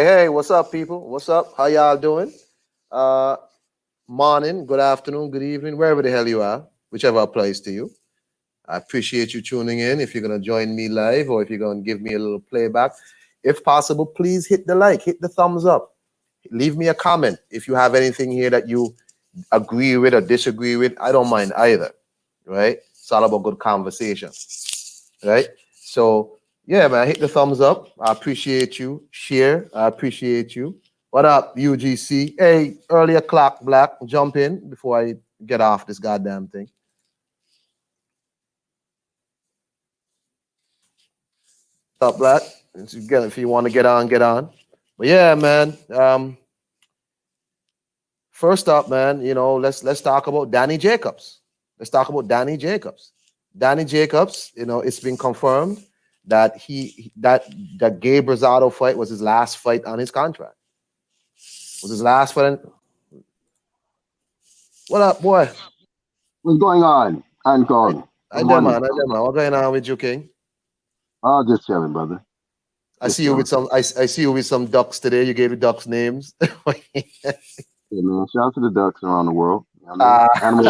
Hey, what's up, people? What's up? How y'all doing? Uh, Morning, good afternoon, good evening, wherever the hell you are, whichever applies to you. I appreciate you tuning in. If you're gonna join me live or if you're gonna give me a little playback, if possible, please hit the like, hit the thumbs up, leave me a comment if you have anything here that you agree with or disagree with. I don't mind either, right? It's all about good conversation, right? So yeah, man, hit the thumbs up. I appreciate you. Share. I appreciate you. What up, UGC? Hey, earlier clock black. Jump in before I get off this goddamn thing. What's up, black? If you want to get on, get on. But yeah, man. First up, man, let's talk about Danny Jacobs. Let's talk about Danny Jacobs. Danny Jacobs, it's been confirmed that that Gabe Rosado fight was his last fight on his contract. Was his last fight. What up, boy? What's going on? I'm I, calling. I Good dem man, morning. I dem man. What going on with you, King? Oh, just chilling, brother. I Just see you with chilling. some. I see you with some ducks today. You gave the ducks names. Yeah, man. Shout out to the ducks around the world. You know what I mean,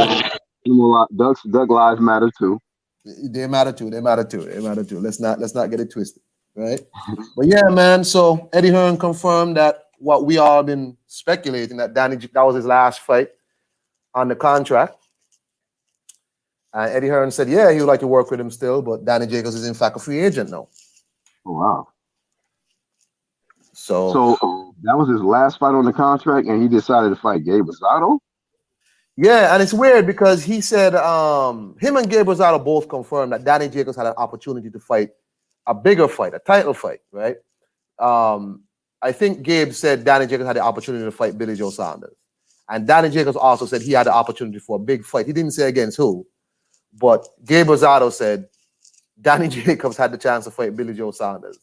uh, duck lives matter too. they matter too. They matter too. They matter too. Let's not get it twisted, right? But yeah, man. So Eddie Hearn confirmed that what we all been speculating that that was his last fight on the contract. And Eddie Hearn said, yeah, he would like to work with him still, but Danny Jacobs is in fact a free agent now. Oh, wow. So So that was his last fight on the contract, and he decided to fight Gabe Rosado. yeah, and it's weird because he said him and Gabe Rosado both confirmed that Danny Jacobs had an opportunity to fight a bigger fight, a title fight, right? Um, I think Gabe said Danny Jacobs had the opportunity to fight Billy Joe Saunders. And Danny Jacobs also said he had the opportunity for a big fight. He didn't say against who, but Gabe Rosado said Danny Jacobs had the chance to fight Billy Joe Saunders.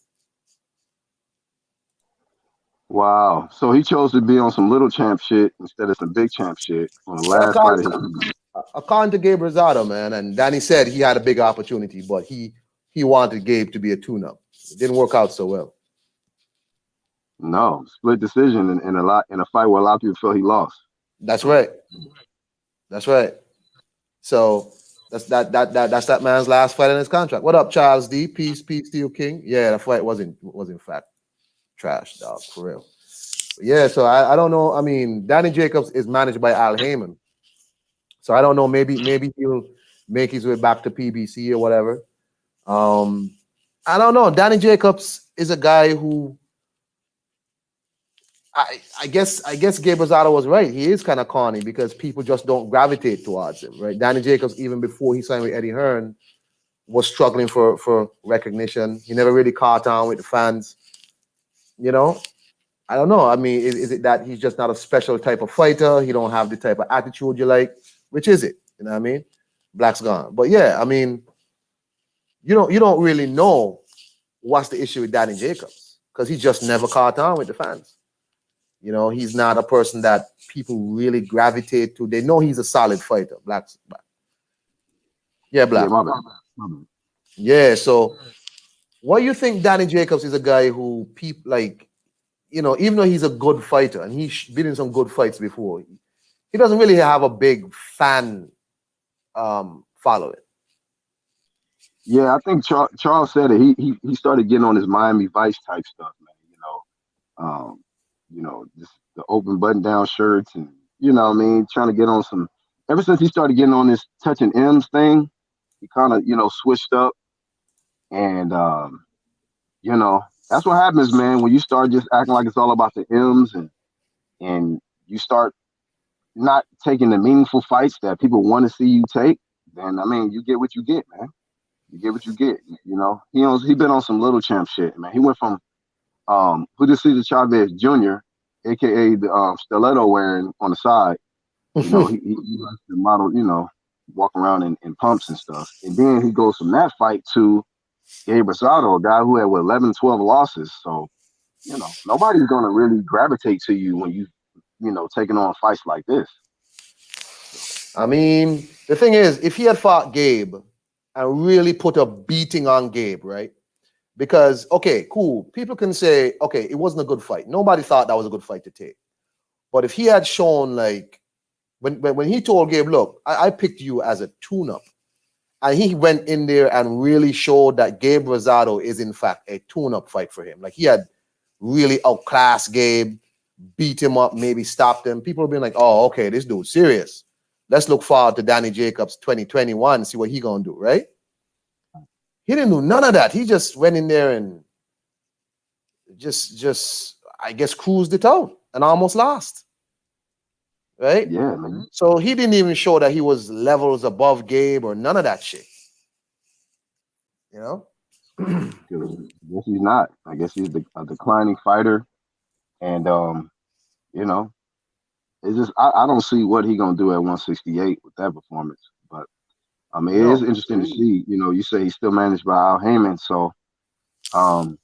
Wow. So he chose to be on some little champ shit instead of some big champ shit on the last fight of his career. According to Gabe Rosado, man, and Danny said he had a big opportunity, but he wanted Gabe to be a tune-up. It didn't work out so well. No, split decision in a fight where a lot of people felt he lost. That's right. That's right. So that's that man's last fight in his contract. What up, Charles D? Peace to you, King. Yeah, the fight was in fact trash, dog, for real. But yeah, so I don't know. I mean, Danny Jacobs is managed by Al Heyman. So I don't know. Maybe he'll make his way back to PBC or whatever. Um, I don't know. Danny Jacobs is a guy who I guess Gabe Rosado was right. He is kind of corny because people just don't gravitate towards him, right? Danny Jacobs, even before he signed with Eddie Hearn, was struggling for recognition. He never really caught on with the fans. You know, I don't know. I mean, is it that he's just not a special type of fighter? He don't have the type of attitude you like. Which is it? You know what I mean? Black's gone. But yeah, I mean, you don't really know what's the issue with Danny Jacobs because he just never caught on with the fans. He's not a person that people really gravitate to. They know he's a solid fighter. Black's black. Yeah, Yeah, black. my bad. My bad. Yeah. So, what do you think? Danny Jacobs is a guy who people like. Even though he's a good fighter and he's been in some good fights before, he doesn't really have a big fan following. Yeah, I think Charles said it. He started getting on his Miami Vice type stuff, man. Just the open button down shirts and what I mean, trying to get on some. Ever since he started getting on this touching M's thing, he kind of switched up, and that's what happens, man. When you start just acting like it's all about the M's and you start not taking the meaningful fights that people want to see you take, then I mean, you get what you get, man. You get what you get. He been on some little champ shit, man. He went from Julio Cesar Chavez Jr., aka the stiletto wearing on the side. He likes to model, walk around in pumps and stuff. And then he goes from that fight to Gabe Rosado, a guy who had 11, 12 losses. So, nobody's gonna really gravitate to you when taking on fights like this. I mean, the thing is, if he had fought Gabe and really put a beating on Gabe, right? Because, okay, cool. People can say, okay, it wasn't a good fight. Nobody thought that was a good fight to take. But if he had shown, like, when he told Gabe, look, I picked you as a tune-up, and he went in there and really showed that Gabe Rosado is, in fact, a tune-up fight for him. Like, he had really outclassed Gabe, beat him up, maybe stopped him. People have been like, oh, okay, this dude's serious. Let's look forward to Danny Jacobs 2021, see what he gonna do, right? He didn't do none of that. He just went in there and just I guess cruised it out and almost lost. Right? Yeah, man. So he didn't even show that he was levels above Gabe or none of that shit. You know? I guess he's not. I guess he's a declining fighter, and you know, it's just I don't see what he gonna do at 168 with that performance. But I mean, it is No. interesting to see. You know, you say he's still managed by Al Heyman, so um,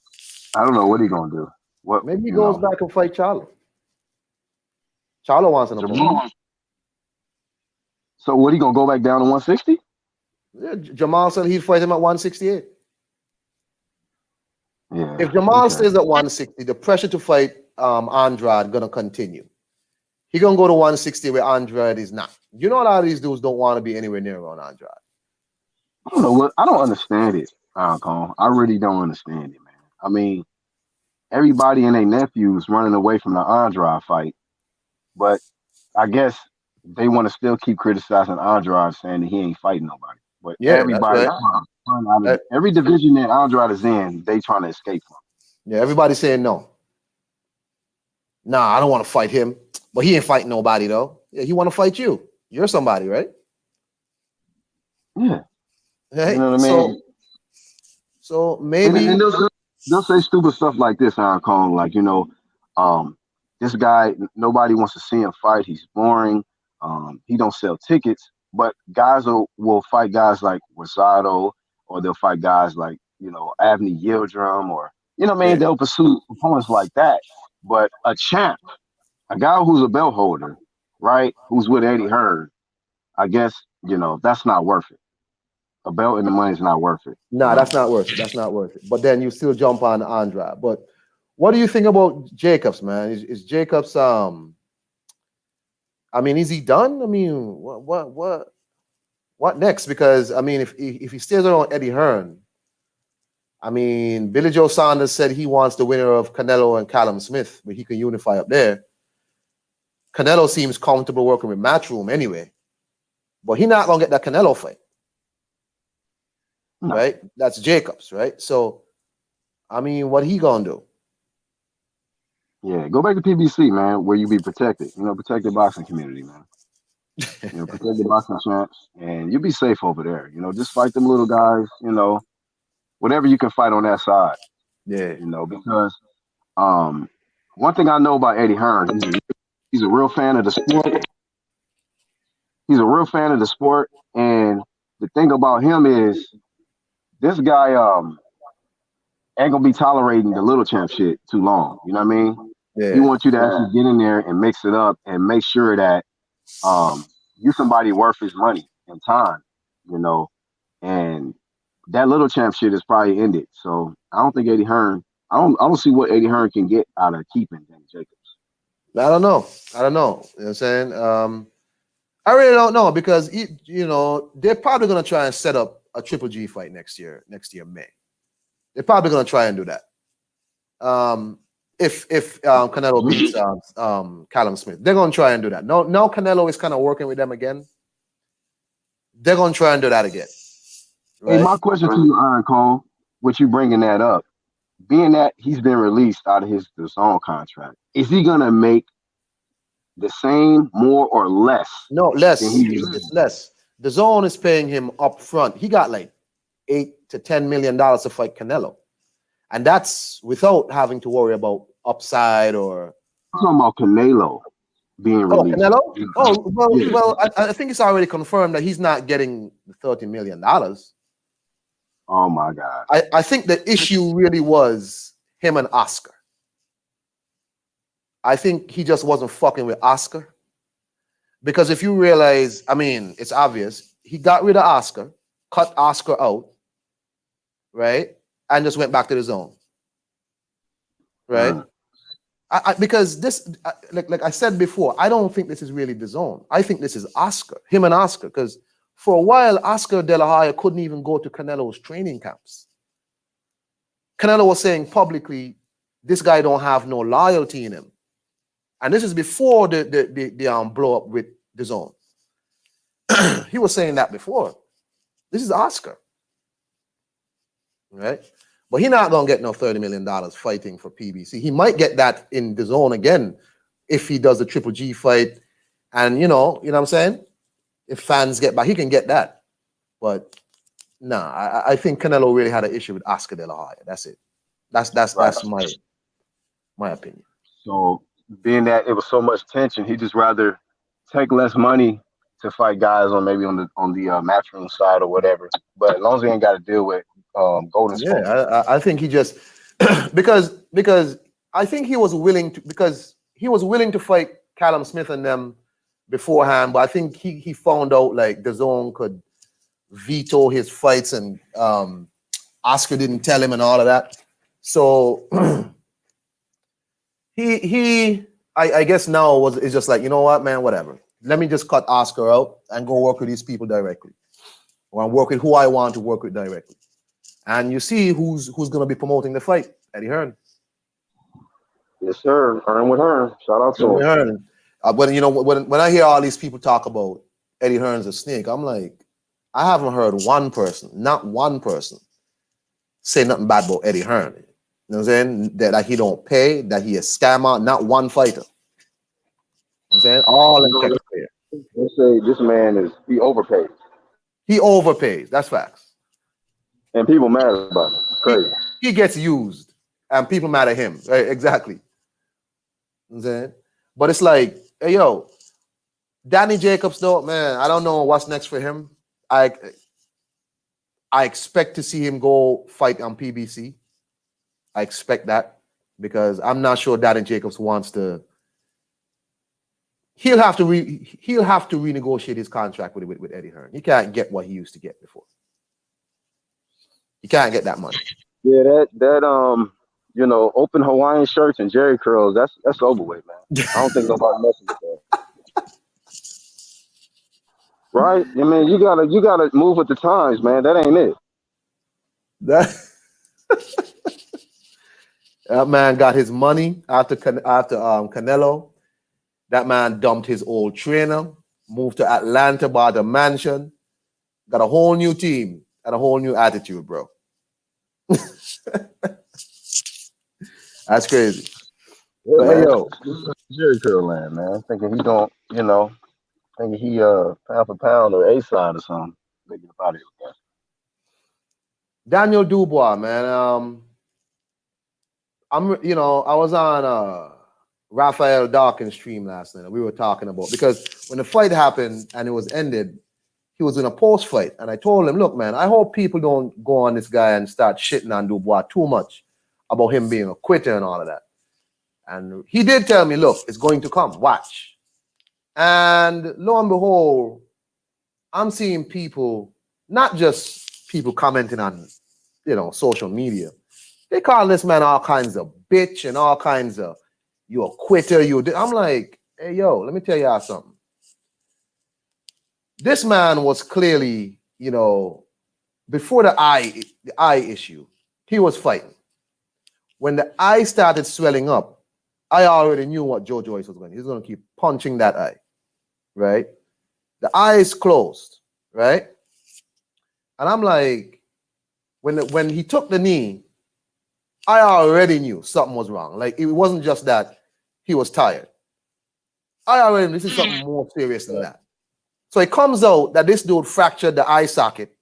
I don't know what he gonna do. What Maybe he goes back and fight Charlo. Charlo wants an opponent. So what, he gonna go back down to 160? Yeah, Jamal said he'd fight him at 168. Yeah. If Jamal stays at 160, the pressure to fight Andrade gonna continue. He gonna go to 160 where Andrade is not. You know, a lot of these dudes don't want to be anywhere near around Andrade. I don't know what. I don't understand it, Cole. I really don't understand it, man. I mean, everybody and their nephews running away from the Andrade fight, but I guess they want to still keep criticizing Andrade, saying that he ain't fighting nobody. But Yeah, everybody, every division that Andrade is in, they trying to escape from. Yeah, everybody's saying no. Nah, I don't want to fight him. But he ain't fighting nobody though. Yeah, he want to fight you. You're somebody, right? Yeah. Right? You know what I mean? So maybe and they'll say stupid stuff like this, Cole, like, this guy, nobody wants to see him fight. He's boring. He don't sell tickets. But guys will fight guys like Rosado, or they'll fight guys like, Avni Yildirim, or, they'll pursue opponents like that. But a champ, a guy who's a belt holder, right, who's with Eddie Hearn, I guess, that's not worth it. A belt and the money's not worth it. Nah, that's not worth it. That's not worth it. But then you still jump on Andrade. But what do you think about Jacobs, man? Is Jacobs I mean, is he done? I mean, what next? Because I mean, if he stays around Eddie Hearn, I mean, Billy Joe Saunders said he wants the winner of Canelo and Callum Smith, but he can unify up there. Canelo seems comfortable working with Matchroom anyway, but he not gonna get that Canelo fight. No. Right? That's Jacobs, right? So, I mean, what he gonna do? Yeah, go back to PBC, man, where you be protected. Protect the boxing community, man. Protect the boxing champs, and you'll be safe over there. Just fight them little guys. Whatever you can fight on that side. Yeah. Because one thing I know about Eddie Hearn, he's a real fan of the sport. He's a real fan of the sport, and the thing about him is, this guy ain't gonna be tolerating the little champ shit too long. You know what I mean? Yeah. He wants you to actually get in there and mix it up and make sure that you somebody worth his money and time. And that little champ shit is probably ended. So I don't think Eddie Hearn. I don't see what Eddie Hearn can get out of keeping Danny Jacobs. I don't know. You know what I'm saying? I really don't know, because they're probably gonna try and set up a Triple G fight next year May. They're probably gonna try and do that. If Canelo beats Callum Smith, they're gonna try and do that. Now Canelo is kind of working with them again. They're gonna try and do that again. Right? Hey, my question to you, Iron Cole, with you bringing that up, being that he's been released out of his DAZN contract, is he gonna make the same, more, or less? No, less. It's less. DAZN is paying him up front. He got like $8 to $10 million to fight Canelo, and that's without having to worry about upside or. I'm talking about Canelo being released. Canelo? Oh, well, I think it's already confirmed that he's not getting the $30 million. Oh my God! I think the issue really was him and Oscar. I think he just wasn't fucking with Oscar, because if you realize, I mean, it's obvious, he got rid of Oscar, cut Oscar out, right? and just went back to the zone, right? Because this, like I said before, I don't think this is really the zone. I think this is Oscar, him and Oscar, because for a while, Oscar De La Hoya couldn't even go to Canelo's training camps. Canelo was saying publicly, this guy don't have no loyalty in him. And this is before the blow up with the zone. He was saying that before. This is Oscar, right? But he's not gonna get no $30 million fighting for PBC. He might get that in the zone again if he does the Triple G fight, and you know what I'm saying. If fans get back, he can get that. But nah, I think Canelo really had an issue with Oscar De La Hoya. That's it. That's my opinion. So being that it was so much tension, he just rather take less money to fight guys on maybe on the matchroom side or whatever. But as long as he ain't got to deal with golden smoke. Yeah, I think he just because I think he was willing to fight Callum Smith and them beforehand, but I think he found out like the zone could veto his fights, and Oscar didn't tell him and all of that. So I guess now is just like, you know what, man, whatever. Let me just cut Oscar out and go work with these people directly, or work with who I want to work with directly. And you see who's going to be promoting the fight, Eddie Hearn. Yes, sir. Hearn with Hearn. Shout out to him. Hearn. When I hear all these people talk about Eddie Hearn's a snake, I'm like, I haven't heard not one person, say nothing bad about Eddie Hearn. You know what I'm saying? That he don't pay, that he a scammer, not one fighter. You know what I'm saying? All in check clear. They say this man he overpaid. He overpays. That's facts. And people mad about it. It's crazy. He gets used, and people mad at him. Right? Exactly. You know what I'm saying? But it's like, hey, yo, Danny Jacobs, though, man, I don't know what's next for him. I expect to see him go fight on PBC. I expect that, because I'm not sure Danny Jacobs wants to. He'll have to renegotiate his contract with Eddie Hearn. He can't get what he used to get before. He can't get that money. Yeah, that open Hawaiian shirts and jerry curls, that's over with, man. I don't think nobody messes with that. Right? I mean, you gotta move with the times, man. That ain't it. That man got his money after Canelo. That man dumped his old trainer, moved to Atlanta, bought a mansion, got a whole new team and a whole new attitude, bro. That's crazy. Yeah, but, hey, yo, Jerry Curl land, man. Thinking he don't, thinking he pound for pound or A-side or something. Making about it again. Daniel Dubois, man. I was on Raphael Dawkins' stream last night. We were talking about, because when the fight happened and it was ended, he was in a post fight, and I told him, look, man, I hope people don't go on this guy and start shitting on Dubois too much about him being a quitter and all of that. And he did tell me, look, it's going to come, watch. And lo and behold, I'm seeing people, not just people commenting on, social media. They call this man all kinds of bitch and all kinds of, you a quitter, I'm like, hey, yo, let me tell y'all something. This man was clearly, before the eye issue, he was fighting. When the eye started swelling up, I already knew what Joe Joyce was going. He's going to keep punching that eye, right? The eye is closed, right? And I'm like, when he took the knee, I already knew something was wrong. Like, it wasn't just that he was tired. I already knew this is something more serious than that. So it comes out that this dude fractured the eye socket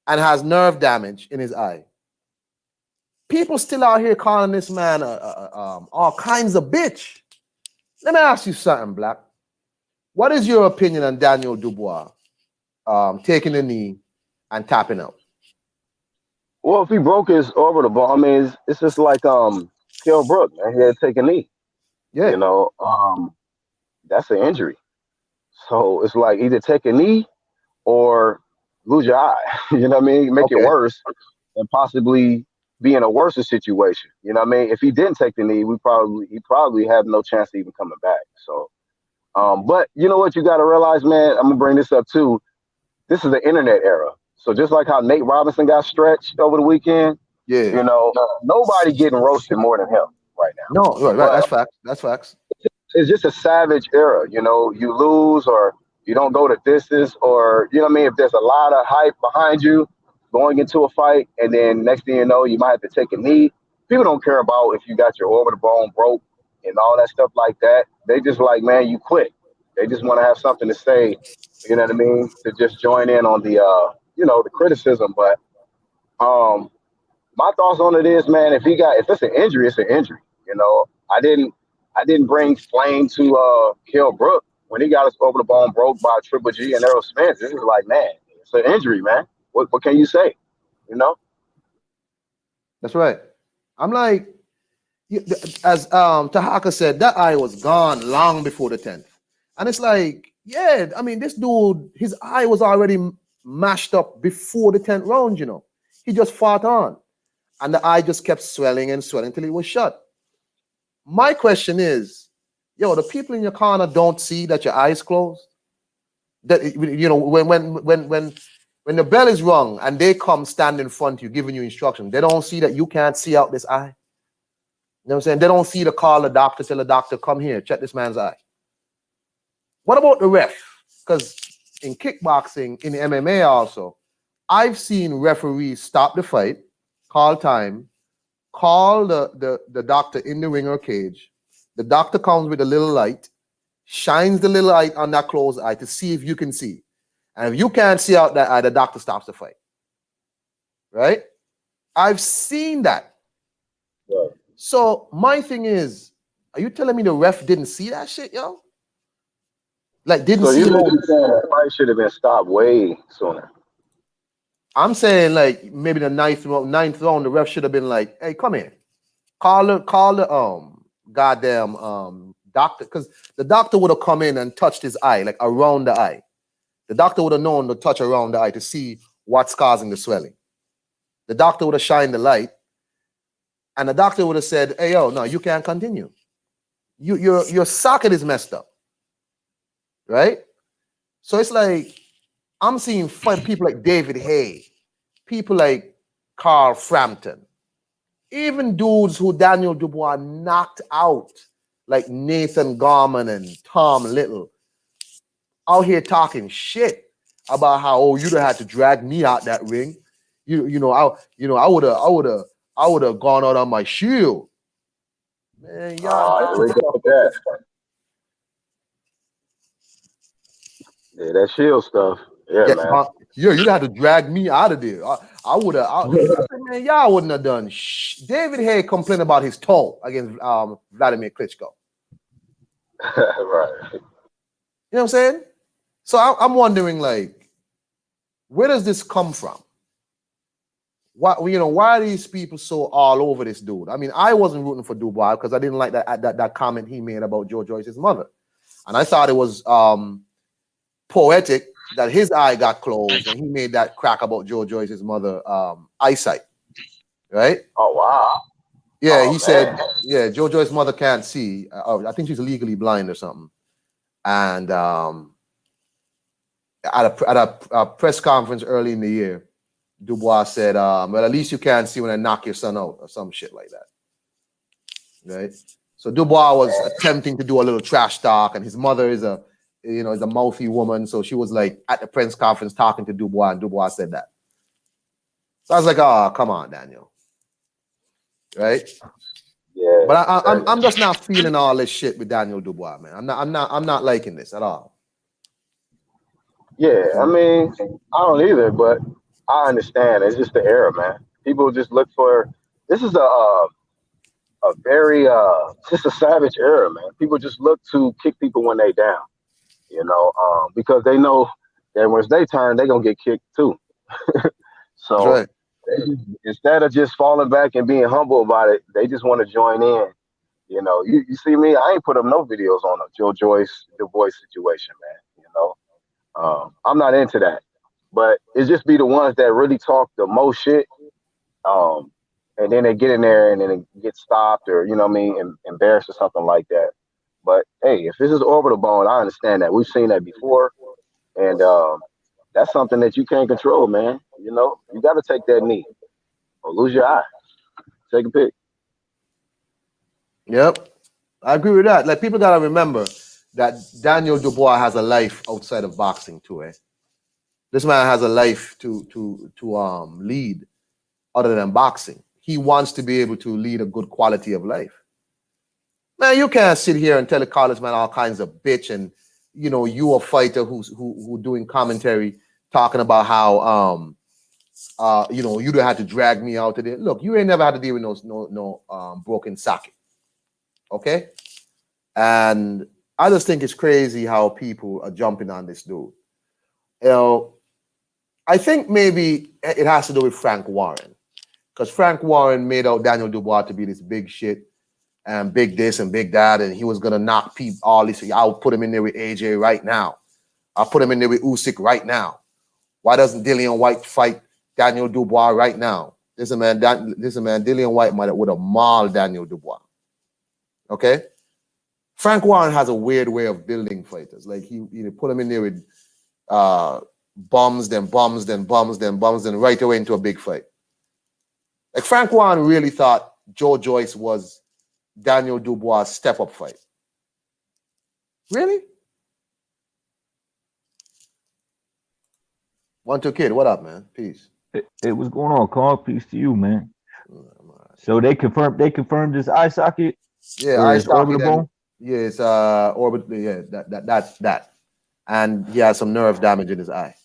and has nerve damage in his eye. People still out here calling this man all kinds of bitch. Let me ask you something, Black. What is your opinion on Daniel Dubois taking the knee and tapping out? Well, if he broke his orbital bone, I mean, it's just like Kell Brook, man. He had to take a knee. Yeah. That's an injury. So it's like either take a knee or lose your eye. You know what I mean? Make it worse and possibly be in a worse situation. You know what I mean? If he didn't take the knee, he probably have no chance of even coming back. So, but you know what you got to realize, man. I'm gonna bring this up too. This is the internet era. So just like how Nate Robinson got stretched over the weekend, Yeah. you know, nobody getting roasted more than him right now. No, right. But That's facts. That's facts. it's just a savage era. You know, you lose or you don't go the distance, or you know what I mean. If there's a lot of hype behind you going into a fight, and then next thing you know, you might have to take a knee. People don't care about if you got your orbital bone broke and all that stuff like that. They just like, man, you quit. They just want to have something to say. You know what I mean? To just join in on the the criticism. But um, my thoughts on it is, man, if it's an injury, it's an injury. You know, I didn't bring flame to Kell Brook when he got his orbital bone broke by Triple G and Errol Spence. This is like, man, it's an injury, man. What can you say? You know? That's right. I'm like, as Tahaka said, that eye was gone long before the 10th. And it's like, yeah, I mean, this dude, his eye was already mashed up before the 10th round, you know. He just fought on. And the eye just kept swelling and swelling until it was shut. My question is, yo, the people in your corner don't see that your eyes closed. That you know, when the bell is rung and they come stand in front of you giving you instruction, they don't see that you can't see out this eye. You know what I'm saying? They don't see the call the doctor, tell the doctor, come here, check this man's eye. What about the ref? Because in kickboxing, in MMA also, I've seen referees stop the fight, call time, call the doctor in the ring or cage. The doctor comes with a little light, shines the little light on that closed eye to see if you can see. And if you can't see out that eye, the doctor stops the fight. Right? I've seen that. Right. So my thing is, are you telling me the ref didn't see that shit, yo? Like didn't So see you how basically saying the fight should have been stopped way sooner. I'm saying like maybe the ninth round, the ref should have been like, hey, come here. Call the goddamn doctor, because the doctor would have come in and touched his eye, like around the eye. The doctor would have known to touch around the eye to see what's causing the swelling. The doctor would have shined the light, and the doctor would have said, hey, yo, no, you can't continue. Your socket is messed up. Right? So it's like I'm seeing people like David Hay, people like Carl Frampton, even dudes who Daniel Dubois knocked out, like Nathan Gorman and Tom Little, out here talking shit about how, oh, you'd have had to drag me out that ring. I would have gone out on my shield. Man, y'all get Here we the go fuck with that. Yeah, that shield stuff. Yeah, Yeah, man. you'd have to drag me out of there. I would have. I said, man, y'all wouldn't have done. David Hay complained about his toe against Vladimir Klitschko. Right. You know what I'm saying? So I'm wondering, like, where does this come from? Why are these people so all over this dude? I mean, I wasn't rooting for Dubois because I didn't like that comment he made about Joe Joyce's mother, and I thought it was poetic that his eye got closed and he made that crack about Joe Joyce's mother eyesight, right? Oh wow. Yeah, Oh he said, man. yeah, Joe Joyce's mother can't see. I think she's legally blind or something. And at a press conference early in the year, Dubois said, well, at least you can't see when I knock your son out or some shit like that, right? So Dubois was attempting to do a little trash talk, and his mother is a mouthy woman, so she was like at the press conference talking to Dubois, and Dubois said that. So I was like, oh, come on, Daniel, right? Yeah. But I'm just not feeling all this shit with Daniel Dubois, man. I'm not liking this at all. Yeah. I mean, I don't either, but I understand. It's just the era, man. People just look for. This is a very just a savage era, man. People just look to kick people when they down, because they know that once they turn, they gonna get kicked too. That's So right. instead of just falling back and being humble about it, they just want to join in. You see me, I ain't put up no videos on the Joe Joyce Dubois situation, man. I'm not into that. But it just be the ones that really talk the most shit. Um, and then they get in there and then it gets stopped or you know what I mean, embarrassed or something like that. But hey, if this is orbital bone, I understand that. We've seen that before, and that's something that you can't control, man. You know, you got to take that knee or lose your eye. Take a pick. Yep, I agree with that. Like people gotta remember that Daniel Dubois has a life outside of boxing too. This man has a life to lead other than boxing. He wants to be able to lead a good quality of life. Man, you can't sit here and tell a college man all kinds of bitch and you a fighter who doing commentary talking about how you don't have to drag me out today. Look, you ain't never had to deal with no broken socket. Okay? And I just think it's crazy how people are jumping on this dude. You know, I think maybe it has to do with Frank Warren. Because Frank Warren made out Daniel Dubois to be this big shit and big this and big that, and he was gonna knock people all this. I'll put him in there with AJ right now. I'll put him in there with Usyk right now. Why doesn't Dillian White fight Daniel Dubois right now? Dillian White would have mauled Daniel Dubois. Okay? Frank Warren has a weird way of building fighters. Like he put him in there with bums, then bums, then bums, then bums, then right away into a big fight. Like Frank Warren really thought Joe Joyce was Daniel Dubois' step-up fight. Really? 1-2 Kid, what up, man? Peace. It was going on. Call peace to you, man. So they confirmed this eye socket. Yeah, eye socket. Yeah, it's orbit. Yeah, that's that. And he has some nerve damage in his eye.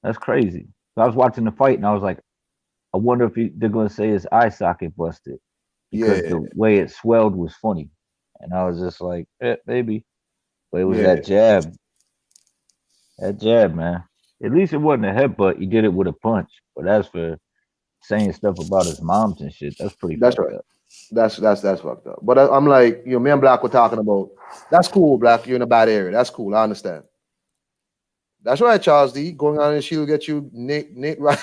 That's crazy. So I was watching the fight and I was like, I wonder if they're gonna say his eye socket busted because the way it swelled was funny, and I was just like, maybe, but it was that jab. That jab, man. At least it wasn't a headbutt. He did it with a punch. But as for saying stuff about his moms and shit, that's pretty. That's right. Up. That's fucked up. But I'm like, me and Black were talking about. That's cool, Black. You're in a bad area. That's cool. I understand. That's right, Charles D. Going on and she'll get you Nate right.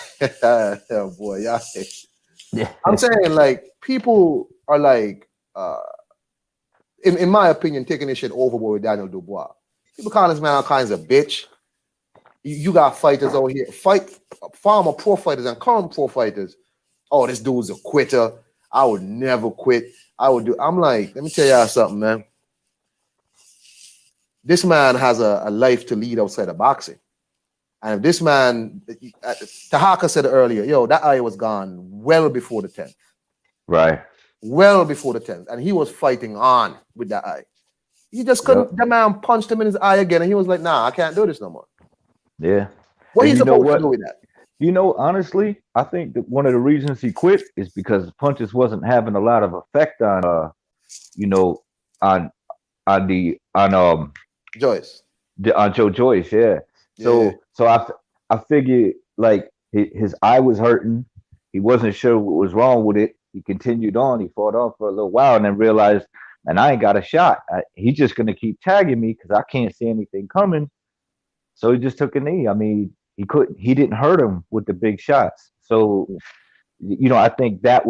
Oh boy, yeah. I'm saying like people are like, in my opinion, taking this shit overboard with Daniel Dubois. People call this man all kinds of bitch. You got fighters over here, former pro fighters and current pro fighters. Oh, this dude's a quitter. I would never quit. I'm like, let me tell y'all something, man. This man has a life to lead outside of boxing. And if this man, Tahaka said earlier, that eye was gone well before the 10th. Right. Well before the 10th. And he was fighting on with that eye. He just couldn't, the man punched him in his eye again. And he was like, nah, I can't do this no more. Yeah. What are you supposed to do with that? Honestly, I think that one of the reasons he quit is because punches wasn't having a lot of effect on, Joyce. On Joe Joyce, yeah. So I figured like his eye was hurting. He wasn't sure what was wrong with it. He continued on. He fought on for a little while and then realized, man, I ain't got a shot. He's just gonna keep tagging me because I can't see anything coming. So he just took a knee. I mean, he didn't hurt him with the big shots. So, I think that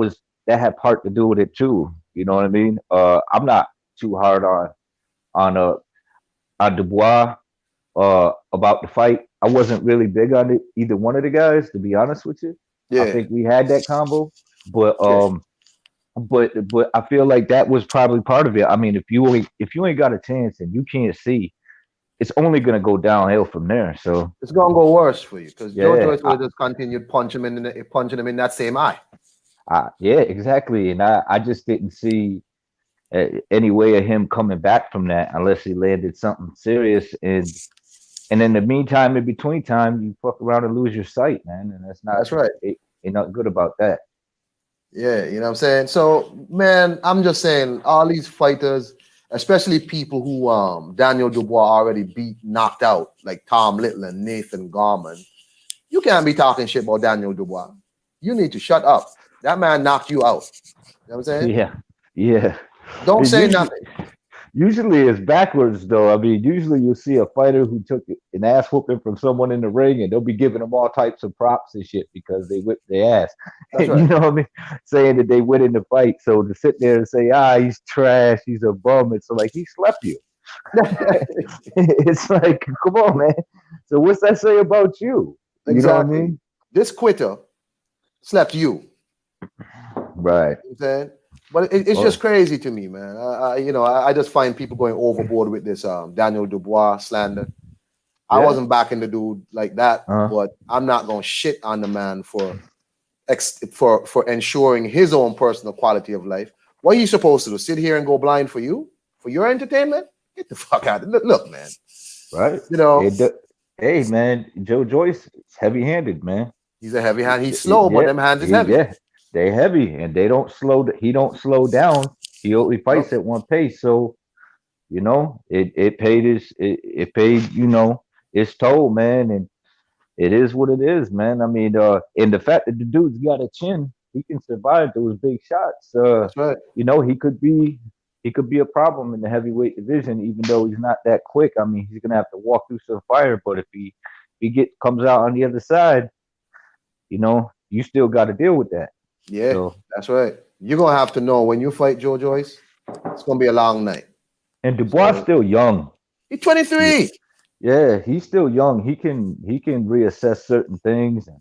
had part to do with it too. You know what I mean? I'm not too hard on Dubois about the fight. I wasn't really big on either one of the guys, to be honest with you. Yeah. I think we had that combo, but but I feel like that was probably part of it. I mean, if you ain't got a chance and you can't see, it's only gonna go downhill from there. So it's gonna go worse for you because Joe Joyce will just continue punching him in that same eye. Yeah, exactly. And I just didn't see any way of him coming back from that unless he landed something serious. And in the meantime, in between time, you fuck around and lose your sight, man. And that's right. Ain't not good about that. Yeah, you know what I'm saying? So, man, I'm just saying all these fighters, especially people who Daniel Dubois already beat, knocked out, like Tom Little and Nathan Gorman, you can't be talking shit about Daniel Dubois. You need to shut up. That man knocked you out. You know what I'm saying? Yeah. Don't say nothing. Usually it's backwards though. I mean, usually you'll see a fighter who took an ass whooping from someone in the ring, and they'll be giving them all types of props and shit because they whipped their ass. That's You right. know what I mean? Saying that they win in the fight. So to sit there and say, he's trash, he's a bum, it's like he slept you. It's like, come on, man. So what's that say about you? You know what I Exactly. mean? This quitter slept you. Right. You know what I'm saying? But it's just Oh, crazy to me, man. I just find people going overboard with this Daniel Dubois slander. I yeah. wasn't backing the dude like that, Uh, but I'm not gonna shit on the man for ensuring his own personal quality of life. What are you supposed to do? Sit here and go blind for you? For your entertainment? Get the fuck out of it. Look, man. right. You know, It, hey, man, Joe Joyce is heavy-handed, man. he's a heavy hand. He's slow, but Yeah, them hands is heavy. they heavy, and they don't slow. He don't slow down. He only Nope. fights at one pace. So it paid its toll, man, and it is what it is, man. I mean, and the fact that the dude's got a chin, he can survive those big shots. That's right. He could be a problem in the heavyweight division, even though he's not that quick. I mean, he's gonna have to walk through some fire, but if he comes out on the other side, you still got to deal with that. Yeah, So, that's right. You're gonna have to know when you fight Joe Joyce, it's gonna be a long night. and Dubois So still young. he's Yeah, 23. yeah, he's still young. He can reassess certain things and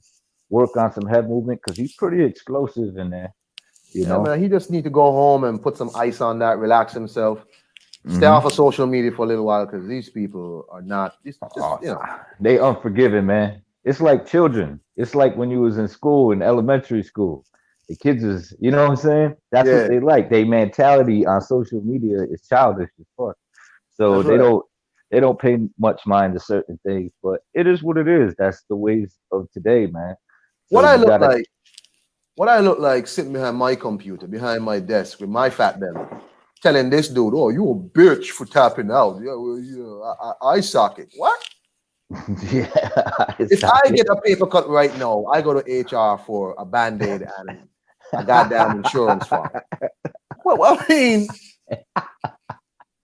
work on some head movement because he's pretty explosive in there. You Yeah, know. man. He just need to go home and put some ice on that, relax himself, stay hmm off of social media for a little while because these people are not just Oh, they unforgiving, man. It's like children. It's like when you was in school, in elementary school. The kids is, you know what I'm saying? That's what yeah, they like. They mentality on social media is childish as fuck. So that's right. they don't pay much mind to certain things, but it is what it is. That's the ways of today, man. So What I you look gotta like, what I look like sitting behind my computer, behind my desk with my fat belly, telling this dude, "Oh, you a bitch for tapping out." Yeah, well, eye socket. What? yeah, If it's I okay. get a paper cut right now, I go to HR for a band-aid and a goddamn insurance form. Well, I mean,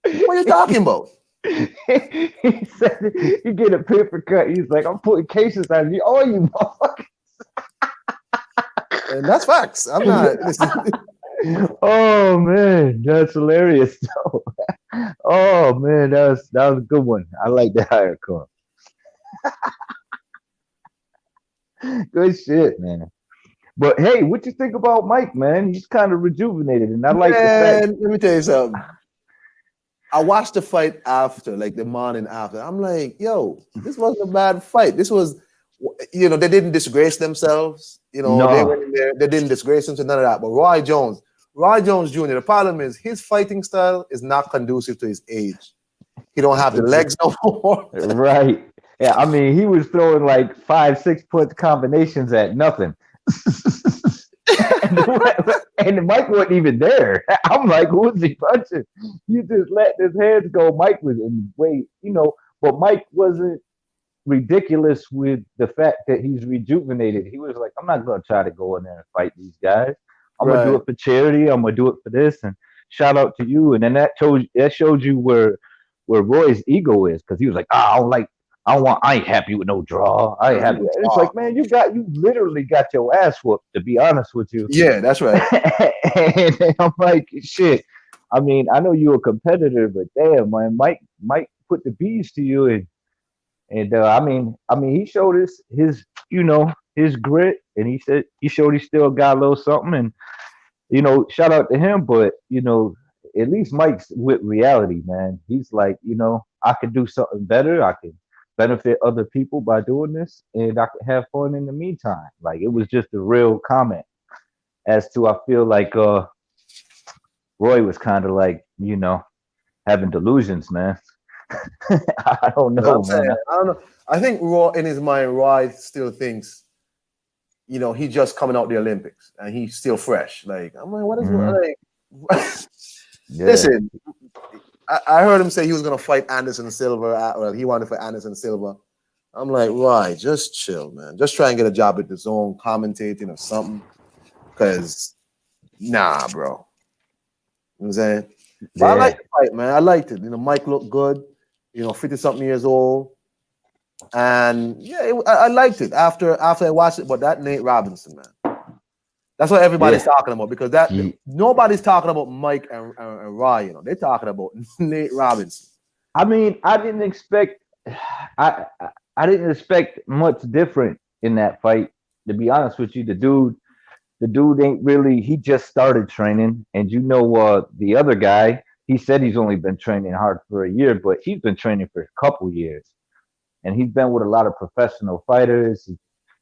what are you talking about? He said you get a paper cut. He's like, I'm putting cases on you. Oh, you And that's facts. I'm not. Listen, oh man, that's hilarious though. Oh man, that was a good one. I like that higher car. Good shit, man. But hey, what you think about Mike, man? He's kind of rejuvenated, and I like the fact. man, let me tell you something. I watched the fight after, like the morning after. I'm like, yo, this wasn't a bad fight. This was, they didn't disgrace themselves. They No, went in there, they didn't disgrace themselves, none of that. But Roy Jones Jr., the problem is his fighting style is not conducive to his age. He don't have the legs no more. right. Yeah, I mean, he was throwing like 5, 6 punch combinations at nothing. and Mike wasn't even there. I'm like, who's he punching? You just let his hands go. Mike was in way, but Mike wasn't ridiculous with the fact that he's rejuvenated. He was like, I'm not gonna try to go in there and fight these guys. I'm gonna do Right. it for charity. I'm gonna do it for this. And shout out to you. And then that showed you where Roy's ego is, because he was like, I ain't happy with no draw. I ain't happy. And it's like, man, you literally got your ass whooped, to be honest with you. Yeah, that's right. And I'm like, shit. I mean, I know you're a competitor, but damn, man, Mike put the bees to you, and I mean, he showed his grit, and he showed he still got a little something, and shout out to him. But at least Mike's with reality, man. He's like, I could do something better. I could benefit other people by doing this, and I could have fun in the meantime. Like, it was just a real comment as to, I feel like Roy was kind of like, having delusions, man. I don't That's what know, I'm man. saying. I don't know. I think Roy, in his mind, Roy still thinks, he's just coming out the Olympics and he's still fresh. Like, I'm like, what is Mhm. like? Yeah. Listen, I heard him say he was gonna fight Anderson Silva. Well, he wanted to fight Anderson Silva. I'm like, right, just chill, man. Just try and get a job at the zone, commentating or something. Cause nah, bro. You know what I'm saying? But I like Yeah. the fight, man. I liked it. Mike looked good. 50-something years old, and yeah, I liked it after I watched it. But that Nate Robinson, man, that's what everybody's Yeah. talking about because that He, nobody's talking about Mike and Rye. They're talking about Nate Robinson. I mean, I I didn't expect much different in that fight. To be honest with you, the dude ain't really. He just started training, and the other guy. He said he's only been training hard for a year, but he's been training for a couple years, and he's been with a lot of professional fighters.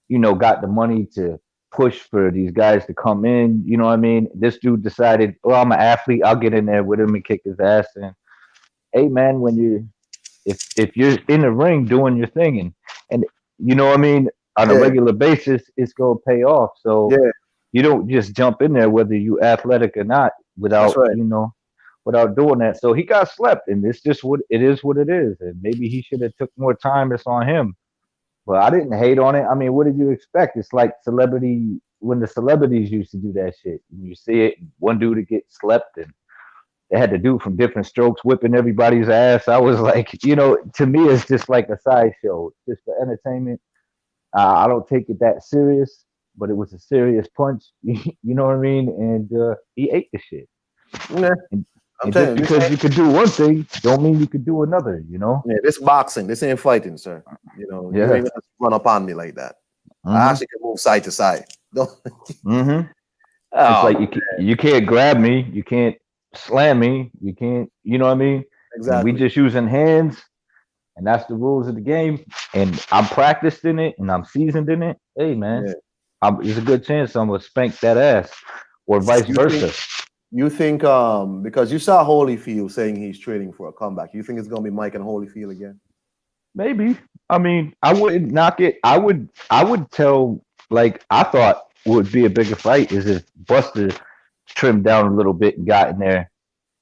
Got the money to push for these guys to come in. You know what I mean? This dude decided, well, I'm an athlete. I'll get in there with him and kick his ass. And hey, man, if you're in the ring doing your thing and you know what I mean on a Yeah, regular basis, it's gonna pay off. So yeah, you don't just jump in there whether you athletic or not that's without right. without doing that. So he got slept, and it's just what it is. What it is, and maybe he should have took more time. It's on him. But I didn't hate on it. I mean, what did you expect? It's like celebrity when the celebrities used to do that shit. You see it, one dude to get slept, and they had to do from different strokes, whipping everybody's ass. I was like, to me, it's just like a sideshow, just for entertainment. I don't take it that serious, but it was a serious punch. You know what I mean? And he ate the shit. Yeah, And, I'm and just telling you, because you could do one thing, don't mean you could do another. You know? this boxing. This ain't fighting, sir. You Yeah. ain't gonna run up on me like that. I Mhm. actually can move side to side. Don't. Mhm. It's Oh, like you can't grab me, you can't slam me, you can't. You know what I mean? And we exactly. just using hands, and that's the rules of the game. And I'm practiced in it, and I'm seasoned in it. Hey, man, Yeah. there's a good chance I'm gonna spank that ass, or vice You think versa. you think because you saw Holyfield saying he's training for a comeback, you think it's gonna be Mike and Holyfield again? Maybe. I mean, I wouldn't knock it. I would tell like I thought would be a bigger fight is if Buster trimmed down a little bit and got in there,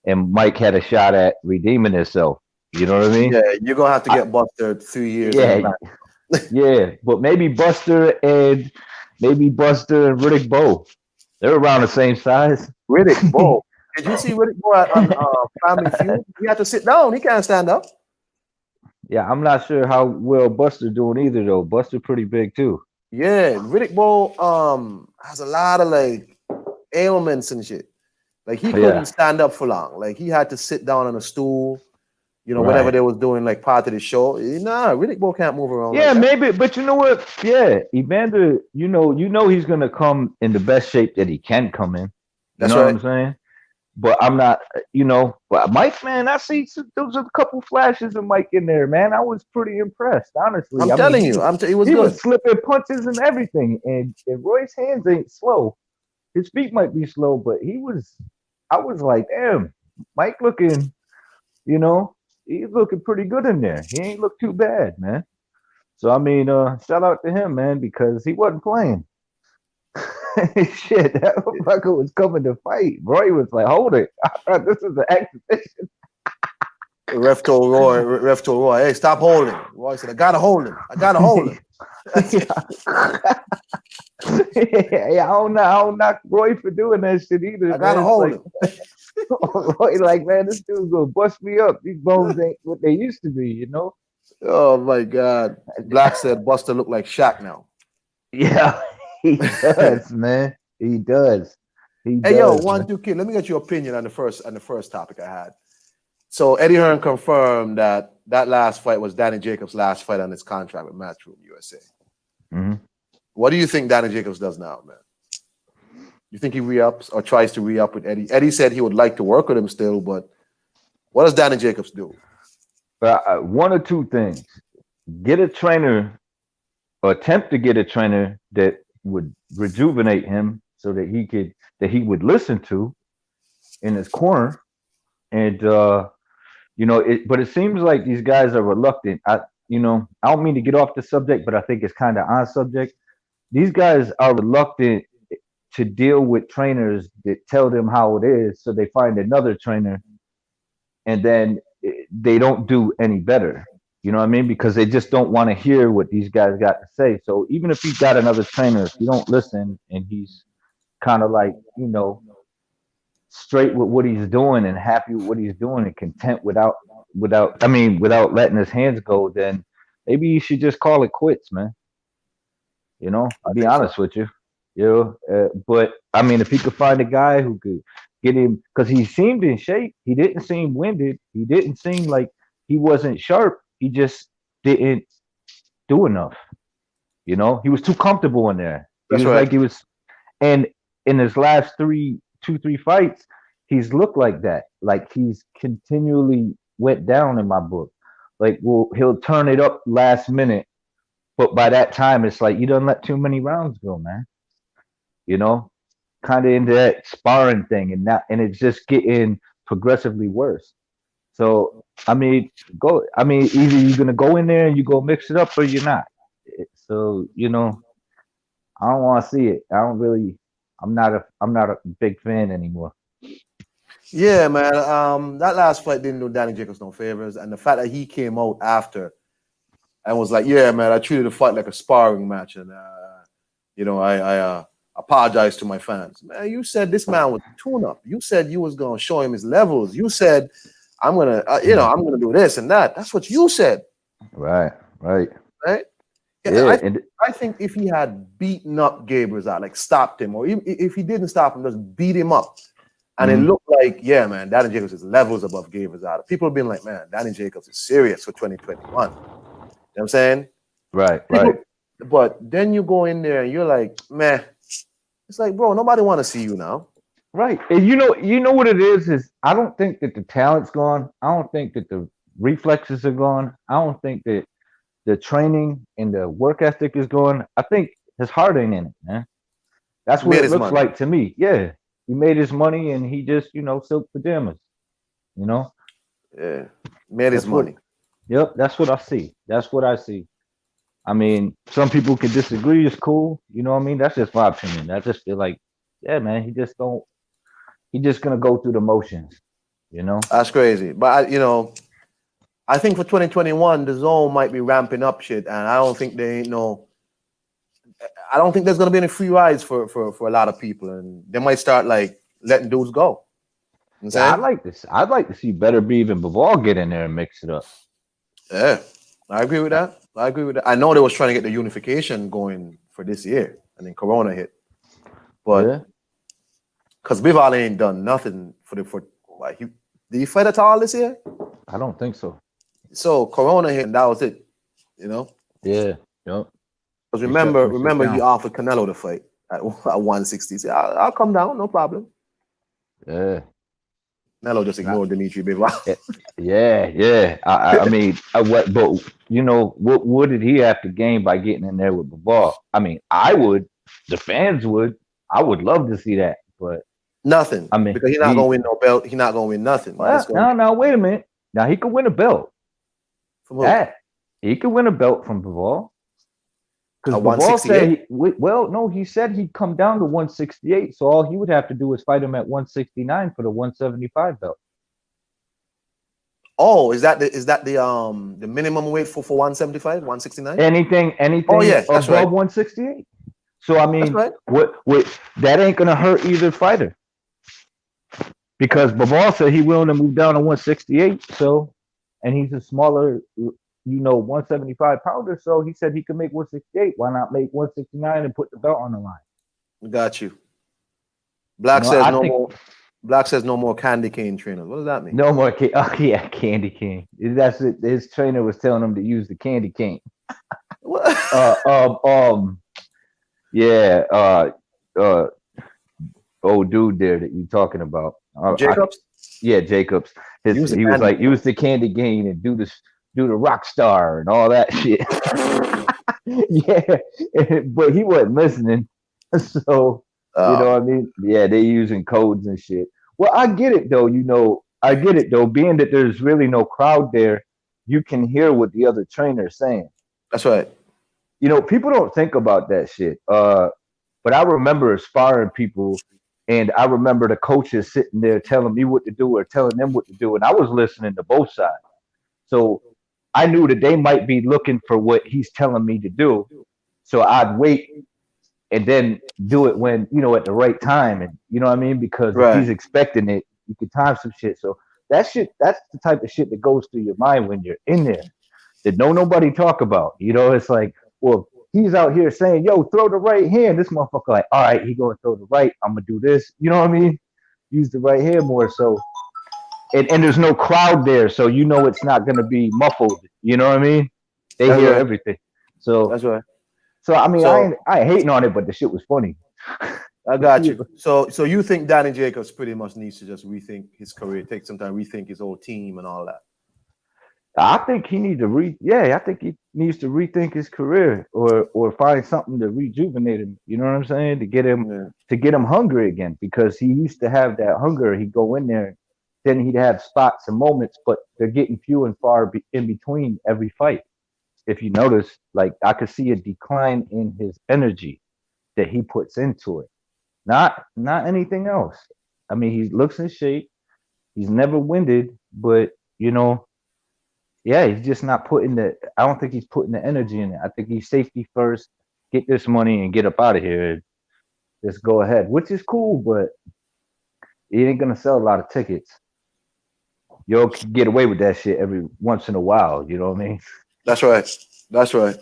and Mike had a shot at redeeming himself. You know what I mean? Yeah, you're gonna have to I, get Buster 3 years in the yeah, back. yeah. But maybe Buster and Riddick Bowe. They're around the same size. Riddick Bowe. Did you see Riddick Bowe on Family Feud? He had to sit down. He can't stand up. Yeah, I'm not sure how well Buster doing either though. Buster pretty big too. Yeah, Riddick Bowe has a lot of like ailments and shit. Like he couldn't Yeah, stand up for long. Like he had to sit down on a stool. Whenever right. they was doing like part of the show. Nah, Riddick Bowe can't move around like Yeah, that. maybe, but you know what? Yeah, Evander, he's gonna come in the best shape that he can come in. You That's know what right. I'm saying? But I'm not, but Mike, man, I see those are a couple flashes of Mike in there, man. I was pretty impressed, honestly. I'm I mean, telling you, it was he good. was slipping punches and everything, and Roy's hands ain't slow. His feet might be slow, but I was like, damn, Mike looking, you know, he's looking pretty good in there. He ain't look too bad, man. So I mean, shout out to him, man, because he wasn't playing. Shit, that motherfucker was coming to fight. Roy was like, hold it. I thought this is an exhibition. Ref told Roy, hey, stop holding. Roy said, I gotta hold him. I gotta hold him. Yeah, I don't knock Roy for doing that shit either, I gotta man. It's hold like him. Roy, like, man, this dude's gonna bust me up. These bones ain't what they used to be, Oh my God. Black said Buster looked like Shaq now. Yeah, he does, man. He does. He Hey yo, does, man. 1-2 kid. Let me get your opinion on the first topic I had. So Eddie Hearn confirmed that last fight was Danny Jacobs' last fight on his contract with Matchroom USA. Hmm. What do you think Danny Jacobs does now, man? You think he re-ups or tries to re-up with Eddie? Eddie said he would like to work with him still, but what does Danny Jacobs do? One or two things: get a trainer, or attempt to get a trainer that would rejuvenate him, so that he would listen to in his corner, and but it seems like these guys are reluctant. I don't mean to get off the subject, but I think it's kind of on subject. These guys are reluctant to deal with trainers that tell them how it is, so they find another trainer, and then they don't do any better. You know what I mean? Because they just don't want to hear what these guys got to say. So even if you got another trainer, if you don't listen and he's kind of like, straight with what he's doing and happy with what he's doing and content without letting his hands go, then maybe you should just call it quits, man. You know, I to be think so. honest with you, but I mean, if he could find a guy who could get him, because he seemed in shape, he didn't seem winded, he didn't seem like he wasn't sharp, he just didn't do enough. You know, he was too comfortable in there. He That's was right. like he was, and in his last 3 fights, he's looked like that. Like he's continually went down in my book. Like, well, he'll turn it up last minute, but by that time, it's like you don't let too many rounds go, man. You know, kind of into that sparring thing, and it's just getting progressively worse. So I mean, either you're gonna go in there and you go mix it up, or you're not. So I don't want to see it. I don't really. I'm not a big fan anymore. Yeah, man. That last fight didn't do Danny Jacobs no favors, and the fact that he came out after and was like, "Yeah, man, I treated the fight like a sparring match, and I apologize to my fans." Man, you said this man was a tune-up. You said you was gonna show him his levels. You said, "I'm gonna, I'm gonna do this and that." That's what you said, Right. Right. right? Yeah, Yeah. I, I think if he had beaten up Gabriel's out, like stopped him, or if he didn't stop him, just beat him up, and it Mhm. looked like, yeah, man, Danny Jacobs is levels above Gabriel's out. People have been like, man, Danny Jacobs is serious for 2021. You know what I'm saying? Right. People, Right. but then you go in there and you're like, man, it's like, bro, nobody want to see you now. Right. And you know what it is I don't think that the talent's gone. I don't think that the reflexes are gone. I don't think that the training and the work ethic is gone. I think his heart ain't in it, man. That's He what made it his looks money. like to me. Yeah. He made his money and he just, silk pajamas. You know? Yeah, made his That's what money. yep, that's what I see. That's what I see. I mean, some people can disagree, it's cool. You know what I mean? That's just my opinion. I just feel like, yeah, man, he just gonna go through the motions, you know? That's crazy. But I think for 2021, the zone might be ramping up shit, and I don't think they ain't no. I don't think there's gonna be any free rides for a lot of people, and they might start like letting dudes go. You know what I'm Yeah, I'd saying? like this. I'd like to see Better Beeve and Bivol get in there and mix it up. Yeah, I agree with that. I agree with that. I know they was trying to get the unification going for this year, and then Corona hit, but Yeah, because Bival ain't done nothing for like did he fight at all this year? I don't think so. So Corona hit, and that was it. You know, Yeah, yep. because They shut some shit remember he down. offered Canelo to fight at 160. He said, I'll come down, no problem. Yeah. Canelo just Nah, ignored Dimitri Bivol. eh, yeah, yeah. I mean, but what did he have to gain by getting in there with Bivol? I mean, I would, the fans would, I would love to see that, but Nothing, I mean, because he's not gonna win no belt. He's not gonna win nothing. He's well, just gonna now, wait a minute. Now he could win a belt. from who? That he could win a belt from Bivol. Because At Bivol said 168. he said he'd come down to 168, so all he would have to do is fight him at 169 for the 175 belt. Oh, is that the minimum weight for 175, 169? Anything Oh yeah, that's above right. 168. So I That's mean, right. what that ain't gonna hurt either fighter because Bivol said he willing to move down to 168. So, and he's a smaller, 175 pounder. So he said he could make 168. Why not make 169 and put the belt on the line? Got you. Black says I no think more. Black says no more candy cane trainers. What does that mean? no more. Oh yeah, candy cane. That's it. His trainer was telling him to use the candy cane. What? Yeah. Old dude there that you talking about. Jacobs? Yeah, Jacobs. Use the He was candy like, use the candy cane and do the rock star and all that shit. Yeah, but he wasn't listening. So you know what I mean? Yeah, they using codes and shit. Well, I get it though. I get it though. Being that there's really no crowd there, you can hear what the other trainer's saying. That's right. People don't think about that shit. But I remember sparring people, and I remember the coaches sitting there telling me what to do or telling them what to do, and I was listening to both sides. So I knew that they might be looking for what he's telling me to do. So I'd wait and then do it when at the right time, and you know what I mean, because if Right. he's expecting it, you can time some shit. So that's the type of shit that goes through your mind when you're in there that nobody talk about. It's like, well, he's out here saying, yo, throw the right hand. This motherfucker like, all right, he gonna throw the right, I'm gonna do this, you know what I mean, use the right hand more. So and there's no crowd there, so it's not gonna be muffled, you know what I mean. They That's hear right. everything. so That's right. so I mean, So I ain't hating on it, but the shit was funny. I got you. So you think Danny Jacobs pretty much needs to just rethink his career, take some time, rethink his whole team and all that. I think he needs to I think he needs to rethink his career, or find something to rejuvenate him. You know what I'm saying? Yeah. To get him hungry again, because he used to have that hunger. He'd go in there, then he'd have spots and moments, but they're getting few and far in between every fight. If you notice, like, I could see a decline in his energy that he puts into it. Not anything else. I mean, he looks in shape. He's never winded, but yeah, he's just not putting the. I don't think he's putting the energy in it. I think he's safety first, get this money and get up out of here. And just go ahead, which is cool, but he ain't gonna sell a lot of tickets. You'll get away with that shit every once in a while. You know what I mean? That's right. That's right.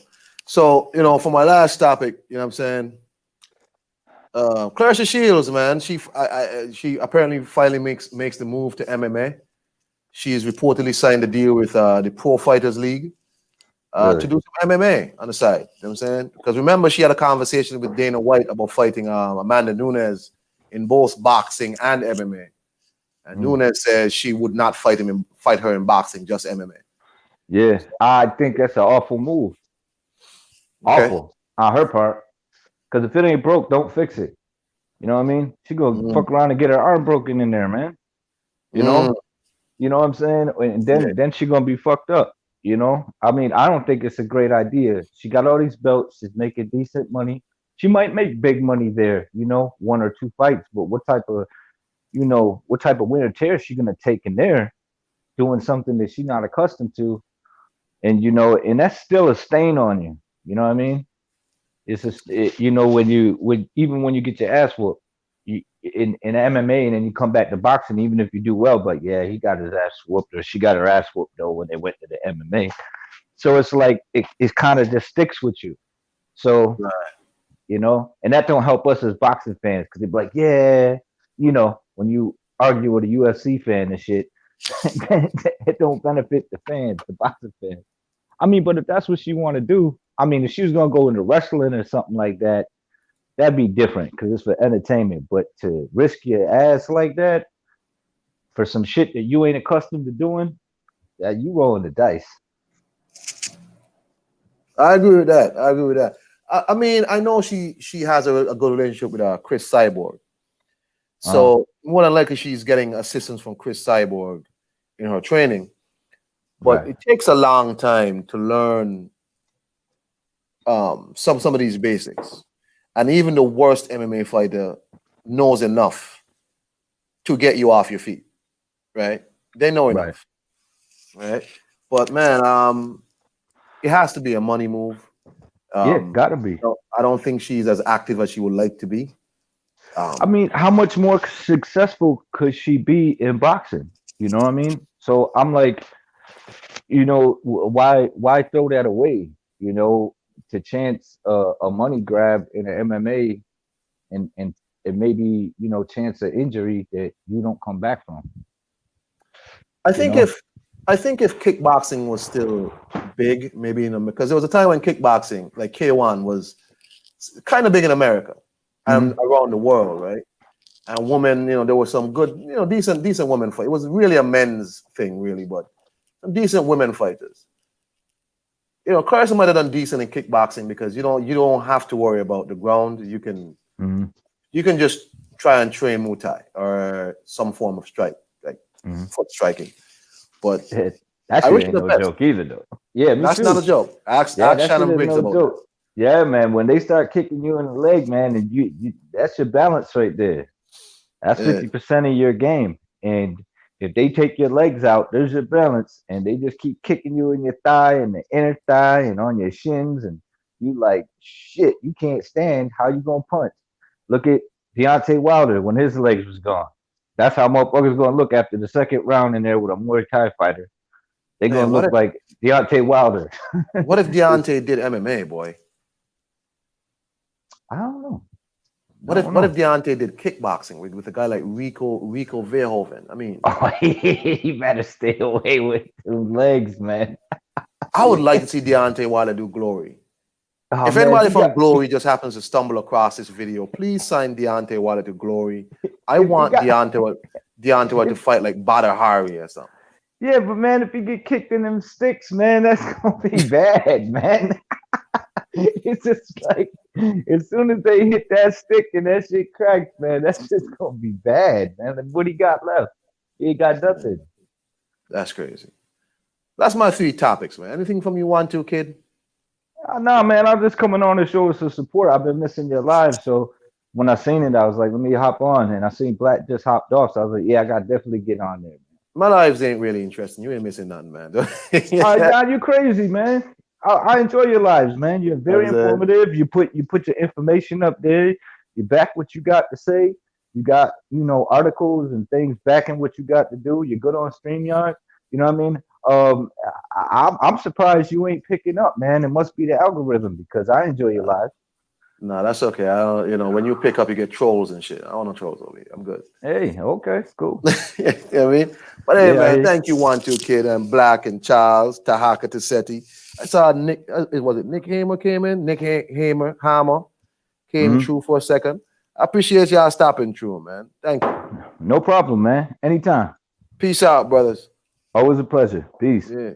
So, for my last topic, you know what I'm saying? Claressa Shields, man, she apparently finally makes the move to MMA. She is reportedly signed a deal with the Pro Fighters League to Really? do some MMA on the side. You know what I'm saying? Because remember, she had a conversation with Dana White about fighting Amanda Nunes in both boxing and MMA. And Mm. Nunes says she would not fight her in boxing, just MMA. Yeah, I think that's an awful move. Okay. Awful on her part. Because if it ain't broke, don't fix it. You know what I mean? She gonna Mm, fuck around and get her arm broken in there, man. You mm, know? You know what I'm saying? And yeah. then she gonna be fucked up. I mean, I don't think it's a great idea. She got all these belts. She's making decent money. She might make big money there. One or two fights. But what type of winner tear is she gonna take in there, doing something that she's not accustomed to? And that's still a stain on you. You know what I mean? It's just when you get your ass whooped in MMA, and then you come back to boxing, even if you do well, but yeah, he got his ass whooped, or she got her ass whooped though when they went to the MMA. So it's like it kind of just sticks with you. So Right. and that don't help us as boxing fans, because they be like, yeah, when you argue with a UFC fan and shit, it don't benefit the fans, the boxing fans. I mean, but if that's what she want to do, I mean, if she was gonna go into wrestling or something like that, that'd be different because it's for entertainment. But to risk your ass like that for some shit that you ain't accustomed to doing, that you rolling the dice. I agree with that. I agree with that. I mean, I know she has a good relationship with Chris Cyborg. Uh, So more than likely she's getting assistance from Chris Cyborg in her training. But right. it takes a long time to learn some of these basics. And even the worst MMA fighter knows enough to get you off your feet, right? They know Right. enough, right? But man, it has to be a money move. Yeah, gotta be. I don't think she's as active as she would like to be. I mean, how much more successful could she be in boxing? You know what I mean? So I'm like, why throw that away? To chance a money grab in an MMA, and maybe chance an injury that you don't come back from. I You think know? if kickboxing was still big, maybe because there was a time when kickboxing, like K1, was kind of big in America and Mm-hmm. around the world, right? And women, there were some good, decent women fight. It was really a men's thing, really, but some decent women fighters. Claressa might have done decent in kickboxing because you don't have to worry about the ground. Mm-hmm. You can just try and train Muay Thai or some form of strike, like Mm-hmm. foot striking. But That I shit wish her ain't the no best. joke either, though. Yeah, me That's not a too. joke. Ask Yeah, that shit Shannon is Briggs no about that. joke. Yeah, man. When they start kicking you in the leg, man, and you that's your balance right there. That's Yeah. 50% of your game. And if they take your legs out, there's your balance. And they just keep kicking you in your thigh and the inner thigh and on your shins. And you like shit. You can't stand. How you gonna punch? Look at Deontay Wilder when his legs was gone. That's how motherfuckers gonna look after the second round in there with a Muay Thai fighter. They Man, gonna look like Deontay Wilder. what if Deontay did MMA, boy? I don't know. What if Deontay did kickboxing with a guy like Rico Verhoeven? I mean, Oh, he better stay away with them legs, man. I would like to see Deontay Wilder do Glory. Oh, If man, anybody from Glory just happens to stumble across this video, please sign Deontay Wilder to Glory. I want Deontay Wilder to fight like Badr Hari or something. Yeah, but man, if you get kicked in them sticks, man, that's gonna be bad, man. It's just like as soon as they hit that stick and that shit cracks, man, that's just gonna be bad, man. And what he got left? He ain't got nothing. That's crazy. That's my 3 topics, man. Anything from you want to, kid? No, man, I'm just coming on to show us some support. I've been missing your live, so when I seen it, I was like, let me hop on, and I seen Black just hopped off, so I was like, yeah, I got to definitely get on there. My lives ain't really interesting. You ain't missing nothing, man. You crazy, man. I enjoy your lives, man. You're very informative. You put your information up there. You back what you got to say. You got, articles and things backing what you got to do. You're good on StreamYard. You know what I mean? I'm surprised you ain't picking up, man. It must be the algorithm because I enjoy your lives. No, that's okay. I don't, when you pick up, you get trolls and shit. I don't want no trolls over here. I'm good. Hey, okay, cool. You know what I mean? But hey, man, thank you, 1-2 Kid and Black and Charles, Tahaka Tassetti. I saw Nick, was it Nick Hamer came in? Nick Hammer came through for a second. I appreciate y'all stopping through, man. Thank you. No problem, man. Anytime. Peace out, brothers. Always a pleasure. Peace. Yeah.